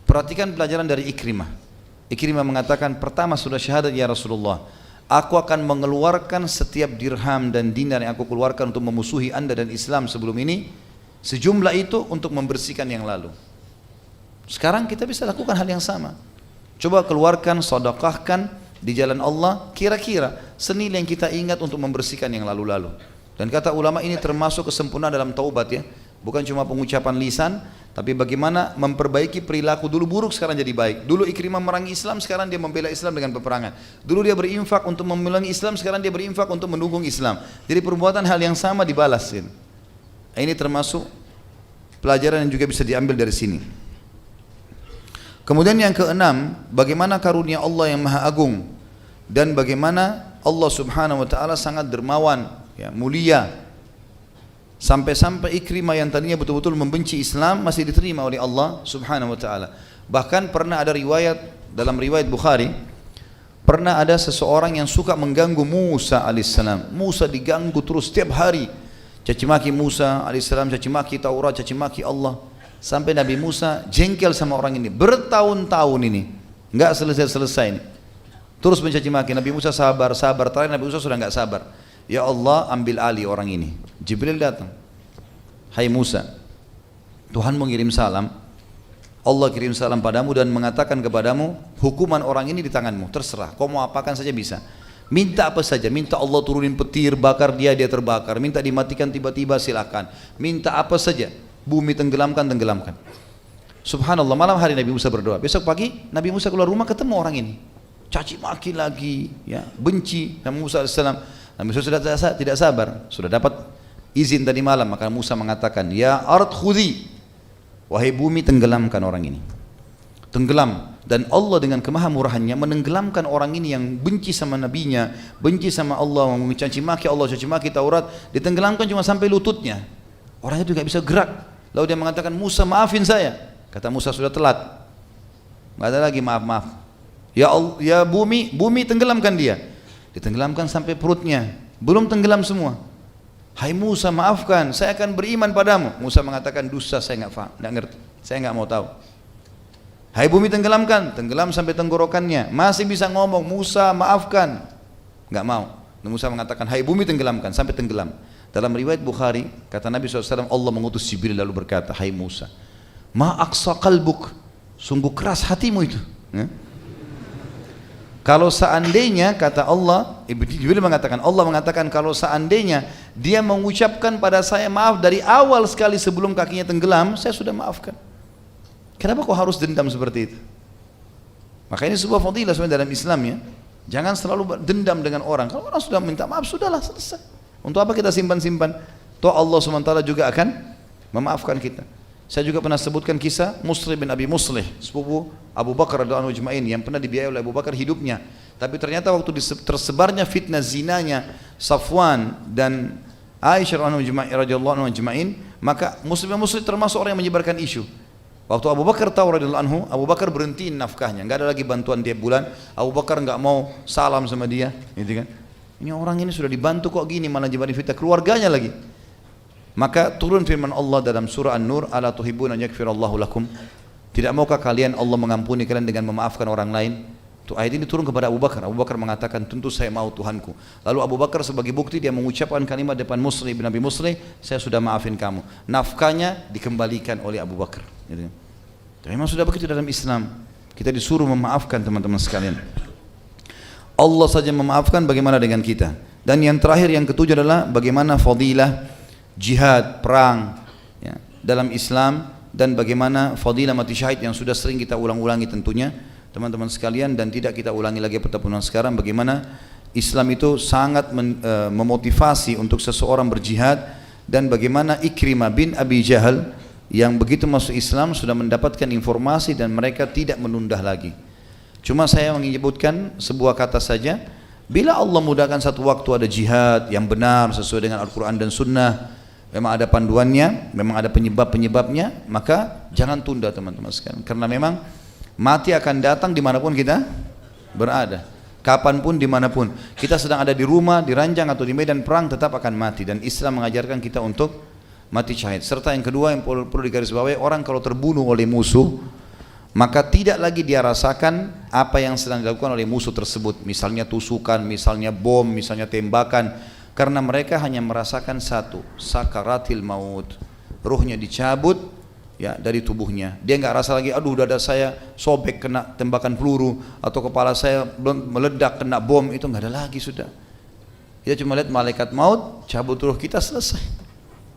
Perhatikan pelajaran dari Ikrimah. Ikrimah mengatakan, pertama sudah syahadat ya Rasulullah, aku akan mengeluarkan setiap dirham dan dinar yang aku keluarkan untuk memusuhi anda dan Islam sebelum ini, sejumlah itu untuk membersihkan yang lalu. Sekarang kita bisa lakukan hal yang sama. Coba keluarkan, sedekahkan di jalan Allah, kira-kira senilai yang kita ingat untuk membersihkan yang lalu-lalu. Dan kata ulama ini termasuk kesempurnaan dalam taubat, ya. Bukan cuma pengucapan lisan, tapi bagaimana memperbaiki perilaku. Dulu buruk, sekarang jadi baik. Dulu Ikrimah merangi Islam, sekarang dia membela Islam dengan peperangan. Dulu dia berinfak untuk memelangi Islam, sekarang dia berinfak untuk mendukung Islam. Jadi perbuatan hal yang sama dibalas, gitu. Ini termasuk pelajaran yang juga bisa diambil dari sini. Kemudian yang keenam, bagaimana karunia Allah yang maha agung, dan bagaimana Allah subhanahu wa ta'ala sangat dermawan, ya, mulia, sampai-sampai Ikrimah yang tadinya betul-betul membenci Islam masih diterima oleh Allah subhanahu wa ta'ala. Bahkan pernah ada riwayat, dalam riwayat Bukhari, pernah ada seseorang yang suka mengganggu Musa alaihissalam. Musa diganggu terus setiap hari, cacimaki Musa alaihissalam, cacimaki Taurat, cacimaki Allah. Sampai Nabi Musa jengkel sama orang ini bertahun-tahun ini, nggak selesai-selesai ini, terus mencaci maki. Nabi Musa sabar, terakhir Nabi Musa sudah nggak sabar. Ya Allah, ambil alih orang ini. Jibril datang, hai Musa, Tuhan mengirim salam, Allah kirim salam padamu dan mengatakan kepadamu, hukuman orang ini di tanganmu, terserah, kau mau apakan saja bisa. Minta apa saja, minta Allah turunin petir, bakar dia terbakar, minta dimatikan tiba-tiba silakan, minta apa saja. Bumi tenggelamkan. Subhanallah, malam hari Nabi Musa berdoa. Besok pagi Nabi Musa keluar rumah, ketemu orang ini, caci maki lagi, ya, benci sama Musa AS. Nabi Musa sudah tidak sabar, sudah dapat izin tadi malam, maka Musa mengatakan, ya ard khudhi, wahai bumi tenggelamkan orang ini. Tenggelam, dan Allah dengan kemahamurahannya menenggelamkan orang ini yang benci sama nabinya, benci sama Allah, mencaci maki Allah, caci maki Taurat, ditenggelamkan cuma sampai lututnya. Orang itu tidak bisa gerak. Lalu dia mengatakan, Musa maafin saya. Kata Musa, sudah telat, nggak ada lagi maaf. Ya Allah, ya bumi tenggelamkan dia. Ditenggelamkan sampai perutnya, belum tenggelam semua. Hai Musa, maafkan, saya akan beriman padamu. Musa mengatakan, dusta, saya nggak ngerti, saya nggak mau tahu. Hai bumi tenggelam sampai tenggorokannya, masih bisa ngomong, Musa maafkan, nggak mau. Musa mengatakan, hai bumi tenggelamkan sampai tenggelam. Dalam riwayat Bukhari, kata Nabi SAW, Allah mengutus Jibril lalu berkata, hai Musa, ma aqsa qalbuk, sungguh keras hatimu itu, ya? Kalau seandainya, kata Allah, Jibril mengatakan, Allah mengatakan, kalau seandainya dia mengucapkan pada saya maaf dari awal sekali sebelum kakinya tenggelam, saya sudah maafkan. Kenapa kau harus dendam seperti itu? Maka ini sebuah fadilah sebenarnya dalam Islam, ya. Jangan selalu dendam dengan orang. Kalau orang sudah minta maaf, sudahlah, selesai. Untuk apa kita simpan-simpan? Toh Allah SWT juga akan memaafkan kita. Saya juga pernah sebutkan kisah Muslim bin Abi Muslih, sepupu Abu Bakar radhiyallahu anhu ajma'in, yang pernah dibiayai oleh Abu Bakar hidupnya. Tapi ternyata waktu tersebarnya fitnah zinanya Safwan dan Aisyah radhiyallahu anha ajma'in, maka muslim termasuk orang yang menyebarkan isu. Waktu Abu Bakar tahu radhiyallahu anhu, Abu Bakar berhentiin nafkahnya, nggak ada lagi bantuan tiap bulan. Abu Bakar nggak mau salam sama dia, gitu kan? Ini orang ini sudah dibantu kok gini, malah nyebarin fitnah keluarganya lagi. Maka turun firman Allah dalam surah An-Nur, ala tuhibbuna an yaghfirallahu lakum? Tidak maukah kalian Allah mengampuni kalian dengan memaafkan orang lain? Tuh, ayat ini turun kepada Abu Bakar. Abu Bakar mengatakan, tentu saya mau Tuhanku. Lalu Abu Bakar sebagai bukti dia mengucapkan kalimat depan Musli bin Abi Musli, saya sudah maafin kamu. Nafkahnya dikembalikan oleh Abu Bakar. Gitu. Tapi memang sudah begitu dalam Islam. Kita disuruh memaafkan teman-teman sekalian. Allah saja memaafkan, bagaimana dengan kita? Dan yang terakhir, yang ketujuh adalah bagaimana fadilah jihad, perang ya, dalam Islam, dan bagaimana fadilah mati syahid yang sudah sering kita ulang-ulangi tentunya teman-teman sekalian, dan tidak kita ulangi lagi pertemuan sekarang. Bagaimana Islam itu sangat memotivasi untuk seseorang berjihad, dan bagaimana Ikrimah bin Abi Jahal yang begitu masuk Islam sudah mendapatkan informasi dan mereka tidak menunda lagi. Cuma saya menyebutkan sebuah kata saja, bila Allah mudahkan satu waktu ada jihad yang benar sesuai dengan Al-Quran dan Sunnah, memang ada panduannya, memang ada penyebab-penyebabnya, maka jangan tunda teman-teman sekalian, karena memang mati akan datang dimanapun kita berada, kapanpun, dimanapun. Kita sedang ada di rumah, di ranjang atau di medan perang, tetap akan mati. Dan Islam mengajarkan kita untuk mati syahid. Serta yang kedua yang perlu digarisbawahi, orang kalau terbunuh oleh musuh, maka tidak lagi dia rasakan apa yang sedang dilakukan oleh musuh tersebut. Misalnya tusukan, misalnya bom, misalnya tembakan. Karena mereka hanya merasakan satu, sakaratil maut. Ruhnya dicabut ya dari tubuhnya. Dia nggak rasa lagi, aduh dada saya sobek kena tembakan peluru, atau kepala saya meledak kena bom. Itu nggak ada lagi sudah. Kita cuma lihat malaikat maut cabut ruh kita, selesai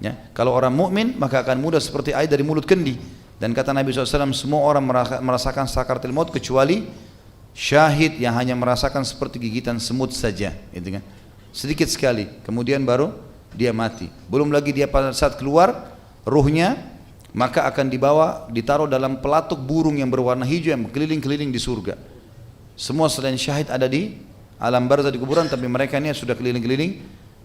ya. Kalau orang mukmin maka akan mudah seperti air dari mulut kendi. Dan kata Nabi SAW, semua orang merasakan sakaratul maut kecuali syahid yang hanya merasakan seperti gigitan semut saja, gitu kan? Sedikit sekali, kemudian baru dia mati. Belum lagi dia pada saat keluar ruhnya, maka akan dibawa, ditaruh dalam pelatuk burung yang berwarna hijau yang keliling-keliling di surga. Semua selain syahid ada di alam barzah di kuburan, tapi mereka ini sudah keliling-keliling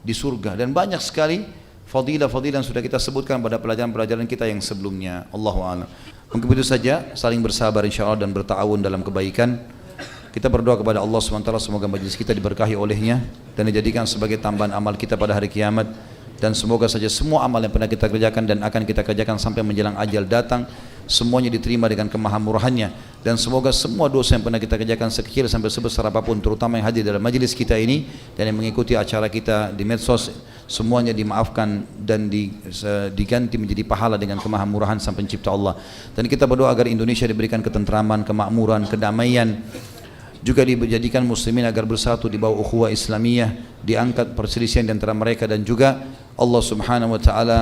di surga. Dan banyak sekali fadilah-fadilah yang sudah kita sebutkan pada pelajaran-pelajaran kita yang sebelumnya. Allahu a'lam. Mungkin itu saja, saling bersabar insyaAllah dan berta'awun dalam kebaikan. Kita berdoa kepada Allah SWT, semoga majlis kita diberkahi olehnya dan dijadikan sebagai tambahan amal kita pada hari kiamat. Dan semoga saja semua amal yang pernah kita kerjakan dan akan kita kerjakan sampai menjelang ajal datang, semuanya diterima dengan kemahamurahannya. Dan semoga semua dosa yang pernah kita kerjakan sekecil sampai sebesar apapun, terutama yang hadir dalam majlis kita ini dan yang mengikuti acara kita di medsos, semuanya dimaafkan dan diganti menjadi pahala dengan kemahamurahan Sang Pencipta Allah. Dan kita berdoa agar Indonesia diberikan ketentraman, kemakmuran, kedamaian, juga dijadikan muslimin agar bersatu di bawah ukhuwah Islamiyah, diangkat perselisihan di antara mereka, dan juga Allah Subhanahu wa taala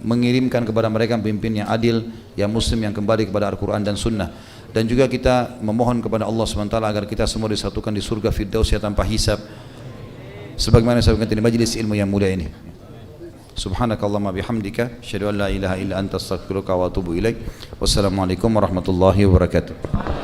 mengirimkan kepada mereka pemimpin yang adil, yang muslim, yang kembali kepada Al-Qur'an dan Sunnah. Dan juga kita memohon kepada Allah Subhanahu wa taala agar kita semua disatukan di surga Firdaus tanpa hisab, sebagaimana disebutkan di majlis ilmu yang mulia ini. Subhanakallahumma bihamdika, asyhadu an la ilaha illa anta, astaghfiruka wa atubu ilaik. Wassalamualaikum warahmatullahi wabarakatuh.